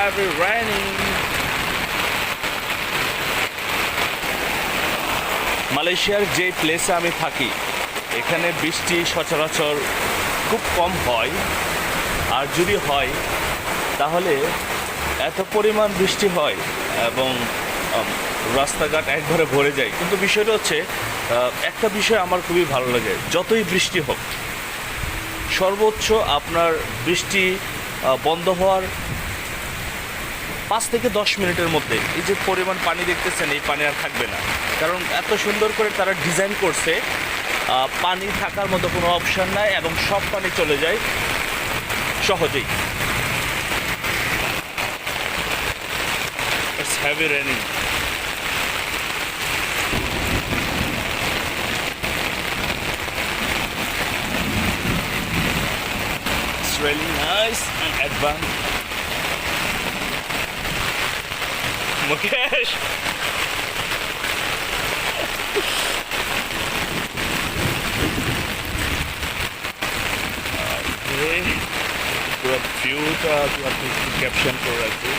heavy raining. মালয়েশিয়ার যে প্লেসে আমি থাকি এখানে বৃষ্টি সচরাচর খুব কম হয়, আর যদি হয় তাহলে এত পরিমাণ বৃষ্টি হয় এবং রাস্তাঘাট একবারে ভরে যায়। কিন্তু বিষয়টা হচ্ছে একটা বিষয় আমার খুবই ভালো লাগে, যতই বৃষ্টি হোক সর্বোচ্চ আপনার বৃষ্টি বন্ধ হওয়ার 5 থেকে 10 মিনিটের মধ্যে এই যে পরিমাণ পানি দেখতেছেন এই পানি আর থাকবে না, কারণ এত সুন্দর করে তারা ডিজাইন করছে পানি থাকার মতো কোনো অপশান নাই এবং সব পানি চলে যায় সহজেই। It's heavy raining. It's really nice and advanced. Mukesh. Okay. পুরো ভিউটা আপনি ক্যাপশন করে রাখবেন।